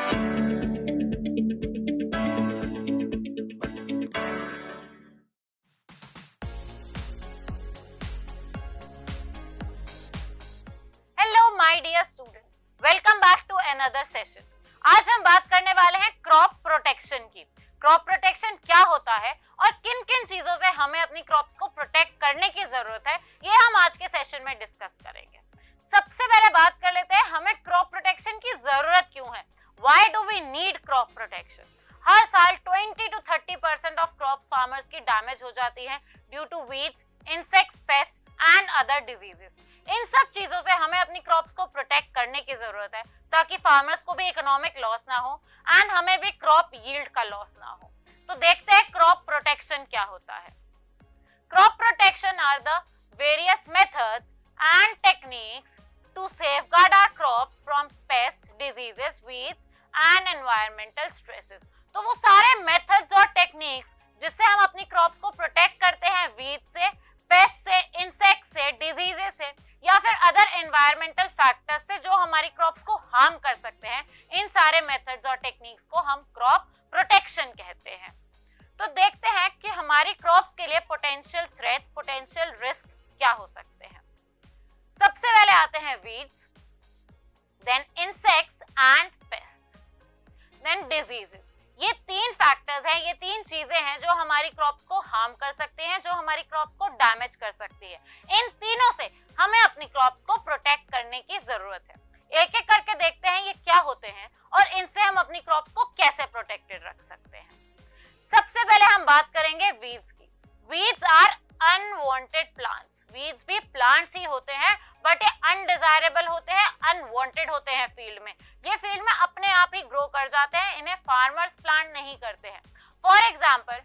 Hello my dear student, welcome back to another session. आज हम बात करने वाले हैं क्रॉप प्रोटेक्शन की। क्रॉप प्रोटेक्शन क्या होता है और किन किन चीजों से हमें अपनी क्रॉप्स को प्रोटेक्ट करने की जरूरत है, ये हम आज के सेशन में डिस्कस करेंगे। सबसे पहले बात कर लेते हैं हमें क्रॉप प्रोटेक्शन की जरूरत क्यों है। Why do we need crop protection? हर साल 20 to 30% ऑफ क्रॉप फार्मर्स की डैमेज हो जाती है due to weeds, insects, pest and other diseases. इन सब चीजों से हमें अपनी क्रॉप्स को प्रोटेक्ट करने की जरूरत है ताकि फार्मर्स को भी इकोनॉमिक लॉस ना हो एंड हमें भी क्रॉप यील्ड का लॉस ना हो। तो देखते हैं क्रॉप प्रोटेक्शन क्या होता है। Crop protection are the various methods and techniques to safeguard our crops from pest, diseases, weeds and environmental stresses. तो वो सारे मेथड्स और टेक्निक्स जिससे हम अपनी क्रॉप्स को प्रोटेक्ट करते हैं वीड से, पेस्ट से, इंसेक्ट से, डिजीजेस से या फिर अदर एनवायरमेंटल फैक्टर्स से जो हमारी क्रॉप्स को हार्म कर सकते हैं, इन सारे मेथड्स और टेक्निक्स को हम क्रॉप प्रोटेक्शन कहते हैं। तो देखते हैं कि हमारी क्रॉप्स के लिए पोटेंशियल थ्रेट, पोटेंशियल रिस्क क्या हो सकते हैं। सबसे पहले आते हैं weeds, then insects and pest, then diseases. ये तीन फैक्टर्स हैं, ये तीन चीजें हैं जो हमारी क्रॉप्स को हार्म कर सकती हैं, जो हमारी क्रॉप्स को डैमेज कर सकती है। इन तीनों से हमें अपनी क्रॉप्स को प्रोटेक्ट करने की जरूरत है। एक एक करके देखते हैं ये क्या होते हैं और इनसे हम अपनी क्रॉप्स को कैसे प्रोटेक्टेड रख सकते हैं। सबसे पहले हम बात करेंगे वीड्स की। Weeds are unwanted plants. Weeds भी प्लांट्स ही होते हैं बट ये अनडिजायरेबल होते हैं, अनवांटेड होते हैं फील्ड में। ये फील्ड में अपने आप ही ग्रो कर जाते हैं, इन्हें फार्मर्स प्लांट नहीं करते हैं। For example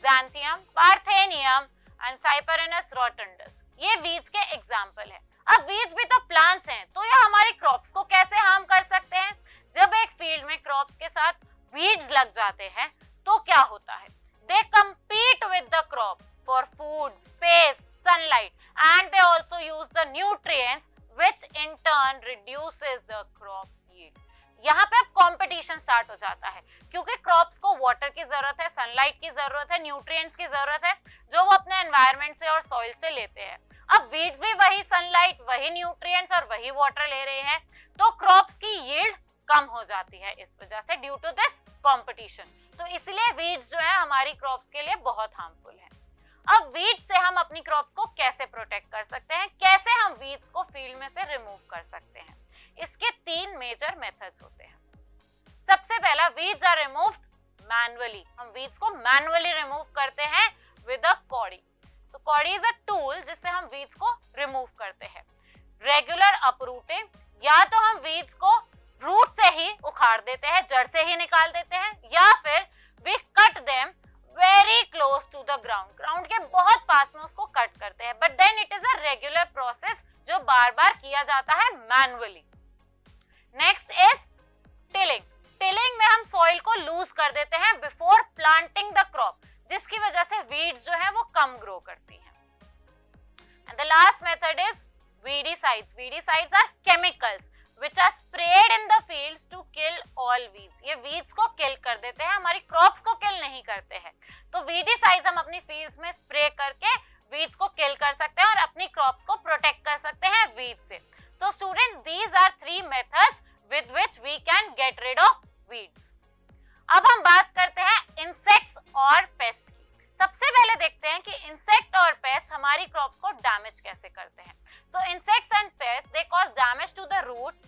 xanthium, parthenium and cyperus rotundus, ये वीड्स के एग्जांपल है। अब वीड्स भी तो प्लांट्स हैं, तो ये हमारी क्रॉप्स को कैसे हार्म कर सकते हैं? जब एक फील्ड में क्रॉप्स के साथ वीड्स लग जाते हैं तो क्या होता है? दे compete with the crop for food, space, sunlight and they also use the nutrients which in turn reduces the crop yield. यहाँ पे अब कंपटीशन स्टार्ट हो जाता है क्योंकि क्रॉप्स को वाटर की जरूरत है, सनलाइट की जरूरत है, न्यूट्रिएंट्स की जरूरत है जो वो अपने एनवायरनमेंट से और सॉइल से लेते हैं। अब वीड्स भी वही सनलाइट, वही न्यूट्रिएंट्स और वही वाटर ले रहे हैं, तो क्रॉप्स की यील्ड कम हो जाती है इस वजह से, ड्यू टू दिस कंपटीशन। तो इसलिए वीड्स जो है हमारी क्रॉप्स के लिए बहुत हार्मफुल है। अब वीड्स से हम अपनी क्रॉप्स को कैसे प्रोटेक्ट कर सकते हैं, कैसे हम वीड्स को फील्ड में से रिमूव कर सकते हैं? इसके तीन मेजर मेथड्स होते हैं। सबसे पहला, वीड्स आर रिमूव्ड मैन्युअली। हम वीड्स को मैन्युअली रिमूव करते हैं with a Cardi. So Cardi is a tool जिससे हम वीड्स को रिमूव करते हैं। रेगुलर अपरूटिंग, या तो हम वीड्स को रूट से ही उखाड़ देते हैं, जड़ से ही निकाल देते हैं, या फिर we cut them very close to the ground, ground के बहुत पास में उसको कट करते हैं। But then it is a regular process जो बार बार किया जाता है manually. Next is tilling. Tilling में हम सॉइल को लूज कर देते हैं बिफोर प्लांटिंग द क्रॉप, जिसकी वजह से वीड्स जो है वो कम ग्रो करती हैं। And the last method is weedicides. Weedicides are chemicals which are sprayed in the fields to kill all weeds. ये weeds को kill कर देते हैं, हमारी crops को kill नहीं करते हैं। तो weedicides हम अपनी fields में spray करके weeds को kill कर सकते हैं और अपनी crops को protect कर सकते हैं weeds से। So students, these are three methods with which we can get rid of weeds. अब हम बात करते हैं insects और pests की। सबसे पहले देखते हैं कि insect और pest हमारी crops को damage कैसे करते हैं। So insects and pests they cause damage to the root,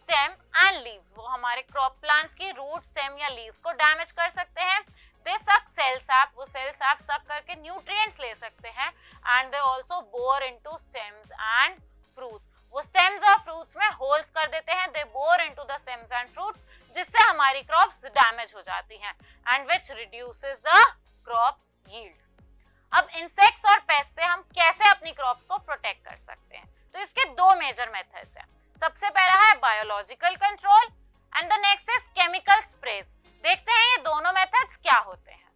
stem and leaves. वो हमारे क्रॉप प्लांट्स की रूट, स्टेम या लीव्स को डैमेज कर सकते हैं। दे सक सेल सैप, वो सेल सैप सक करके न्यूट्रिएंट्स ले सकते हैं। And they also bore into stems and fruits. वो स्टेम्स और फ्रूट्स में होल्स कर देते हैं, they bore into the stems and fruits, जिससे हमारी क्रॉप्स डैमेज हो जाती हैं and which reduces the crop yield. अब इंसेक्ट्स और पेस्ट से हम कैसे अपनी क्रॉप्स को प्रोटेक्ट कर सकते हैं? तो इसके दो मेजर मेथड्स हैं। सबसे पहला है biological control and the next is chemical sprays. देखते हैं ये दोनों मेथड्स क्या होते हैं।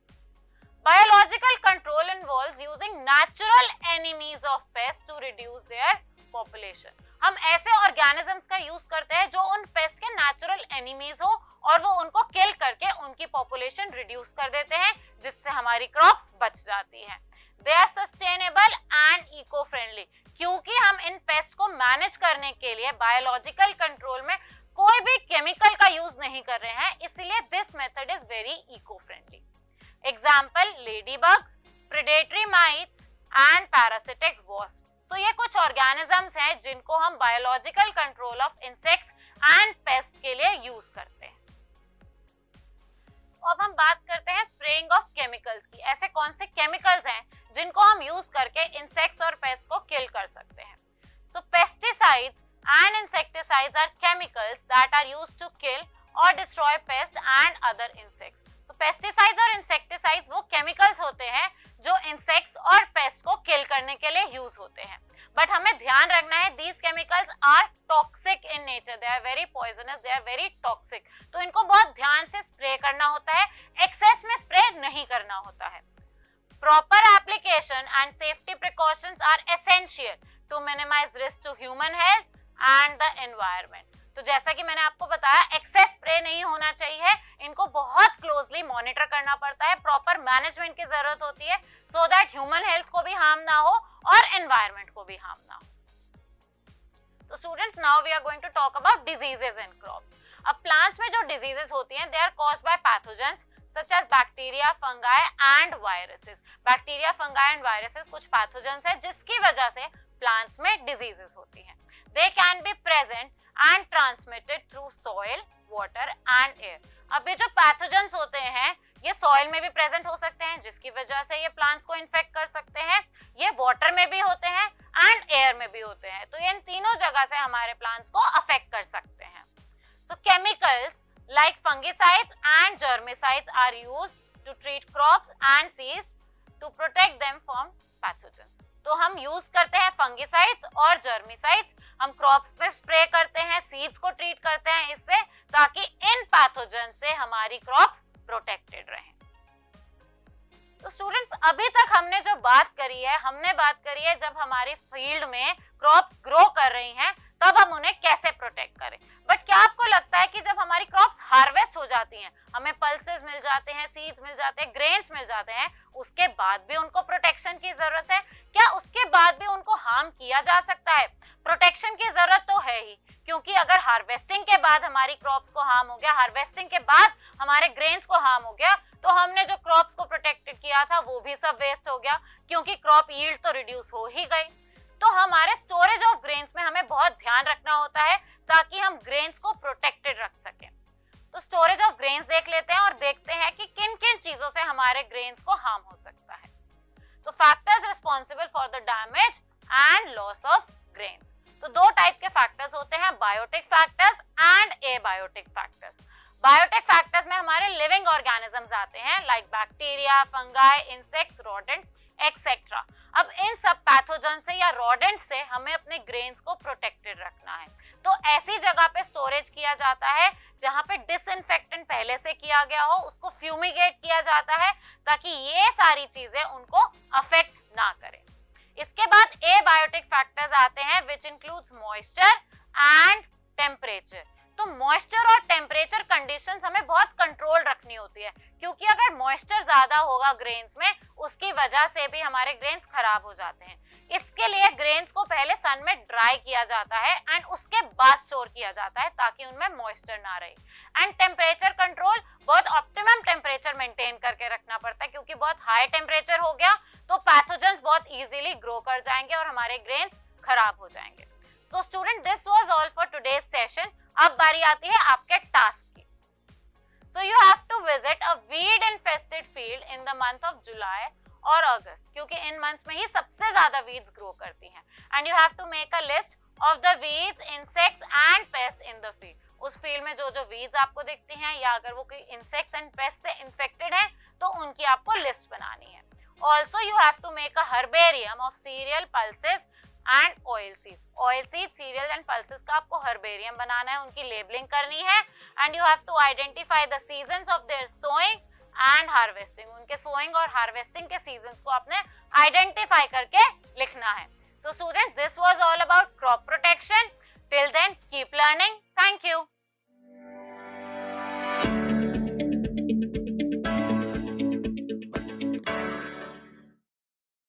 Biological control involves using natural enemies of pest to reduce their population. हम ऐसे ऑर्गेनिजम्स का यूज करते हैं जो उन पेस्ट के नेचुरल एनिमीज हो और वो उनको किल करके उनकी पॉपुलेशन रिड्यूस कर देते हैं, जिससे हमारी क्रॉप्स बच जाती हैं। They are sustainable and eco friendly, क्योंकि हम इन पेस्ट को मैनेज करने के लिए बायोलॉजिकल कंट्रोल में कोई भी केमिकल का यूज नहीं कर रहे हैं, इसलिए this method is very eco friendly. Example ladybugs, predatory mites and parasitic wasp. तो ये कुछ ऑर्गेनिजम्स हैं जिनको हम biological control of insects and pest के लिए यूज करते हैं। तो अब हम बात करते हैं स्प्रेइंग ऑफ केमिकल्स की। ऐसे कौन से केमिकल्स हैं जिनको हम यूज करके इंसेक्ट्स और पेस्ट को किल कर सकते हैं। So pesticides and insecticides are chemicals that are used to kill और destroy pest and other insects. तो पेस्टिसाइड्स और इंसेक्टिसाइड्स वो केमिकल्स होते हैं जो इंसेक्ट्स और पेस्ट को किल करने के लिए यूज होते हैं। बट हमें ध्यान रखना है, these chemicals are toxic in nature, they are very poisonous, they are very toxic. तो इनको बहुत ध्यान से स्प्रे करना होता है, एक्सेस में स्प्रे नहीं करना होता है। Proper application and safety precautions are essential to minimise risk to human health and the environment. तो जैसा कि मैंने आपको बताया, एक्सेस स्प्रे नहीं होना चाहिए, इनको बहुत क्लोजली मॉनिटर करना पड़ता है, प्रॉपर मैनेजमेंट की जरूरत होती है सो दैट ह्यूमन हेल्थ को भी हार्म ना हो और एनवायरनमेंट को भी हार्म ना हो। तो students, now we are going to talk about diseases in crops. अब प्लांट्स में जो डिजीजेस होती हैं, they are caused by pathogens such as bacteria, fungi and viruses. Bacteria, fungi and viruses कुछ पैथोजेंस है जिसकी वजह से प्लांट्स में डिजीजेस होती हैं। They can be present and transmitted through soil, water and air. अब ये जो पैथोजेंस होते हैं, ये सॉइल में भी प्रेजेंट हो सकते हैं जिसकी वजह से ये प्लांट्स को इन्फेक्ट कर सकते हैं, ये वाटर में भी होते हैं एंड एयर में भी होते हैं। तो ये इन तीनों जगह से हमारे प्लांट्स को अफेक्ट कर सकते हैं। So chemicals like fungicides and germicides are used to treat crops and seeds to protect them from pathogens. तो हम यूज करते हैं फंगिसाइड्स और जर्मिसाइड्स, हम क्रॉप्स पे स्प्रे करते हैं, सीड्स को ट्रीट करते हैं इससे, ताकि इन पैथोजन से हमारी क्रॉप्स प्रोटेक्टेड रहें। तो स्टूडेंट्स, अभी तक हमने जो बात करी है, हमने बात करी है जब हमारी फील्ड में क्रॉप्स ग्रो कर रही हैं तब हम उन्हें कैसे प्रोटेक्ट करें। बट क्या आपको लगता है कि जब हमारी क्रॉप्स हार्वेस्ट हो जाती हैं, हमें पल्सेस मिल जाते हैं, सीड्स मिल जाते हैं, ग्रेन्स मिल जाते हैं, उसके बाद भी उनको प्रोटेक्शन की जरूरत है? क्या उसके बाद भी उनको हार्म किया जा सकता है? प्रोटेक्शन की जरूरत तो है ही, क्योंकि अगर हार्वेस्टिंग के बाद हमारी क्रॉप्स को हार्म हो गया, हार्वेस्टिंग के बाद हमारे ग्रेन्स को हार्म हो गया, तो हमने जो क्रॉप्स को प्रोटेक्टेड किया था वो भी सब वेस्ट हो गया, क्योंकि क्रॉप यील्ड तो रिड्यूस हो ही गई। तो हमारे स्टोरेज ऑफ ग्रेन्स में हमें बहुत ध्यान रखना होता है ताकि हम ग्रेन्स को प्रोटेक्टेड रख सकें। तो स्टोरेज ऑफ ग्रेन्स देख लेते हैं और देखते हैं कि किन किन चीजों से हमारे ग्रेन्स को हार्म हो सकता है। तो factors responsible for the damage and loss of grains. तो दो टाइप के फैक्टर्स होते हैं, biotic factors and abiotic factors. Biotic factors में हमारे लिविंग ऑर्गेनिजम्स आते हैं, like bacteria, fungi, insects, rodents etcetera. अब इन सब पैथोजन से या रोडेंट से हमें अपने ग्रेन्स को प्रोटेक्टेड रखना है। तो ऐसी जगह पे स्टोरेज किया जाता है जहाँ पे डिसइंफेक्टेंट पहले से किया गया हो, उसको फ्यूमिगेट किया जाता है ताकि ये सारी चीजें उनको अफेक्ट ना करें। इसके बाद एबायोटिक फैक्टर्स आते हैं which includes moisture and temperature. तो मॉइस्चर और टेम्परेचर कंडीशंस हमें बहुत कंट्रोल रखनी होती है, क्योंकि अगर मॉइस्चर ज्यादा होगा ग्रेन्स में, उसकी वजह से भी हमारे ग्रेन्स खराब हो जाते हैं। इसके लिए ग्रेन्स को पहले सन में ड्राई किया जाता है एंड उसके बाद स्टोर किया जाता है ताकि उनमें मॉइस्चर ना रहे। एंड टेम्परेचर कंट्रोल, बहुत ऑप्टिमम टेम्परेचर मेंटेन करके रखना पड़ता है, क्योंकि बहुत हाई टेम्परेचर हो गया तो पैथोजेंस बहुत इजीली ग्रो कर जाएंगे और हमारे ग्रेन्स खराब हो जाएंगे। तो student, this was all for today's session. अब बारी आती है आपके टास्क की। So you have to visit a weed infested field in the month of जुलाई और अगस्त, क्योंकि इन मंथ्स में ही सबसे ज्यादा वीड्स ग्रो करती हैं। And you have to make a list of the weeds, insects and pest in the field. उस फील्ड में जो जो वीड्स आपको दिखती हैं या अगर वो कोई इंसेक्ट्स एंड पेस्ट से इन्फेक्टेड है तो उनकी आपको लिस्ट बनानी है। Also you have to make a herbarium of cereal, pulses and oil seeds. Oil seed, cereal and pulses का आपको हर्बेरियम बनाना है, उनकी लेबलिंग करनी है। And you have to identify the seasons of their sowing and harvesting. उनके sowing और harvesting के सीजंस को आपने आइडेंटिफाई करके लिखना है। So students, this was all about crop protection. Till then, keep learning. Thank you. है।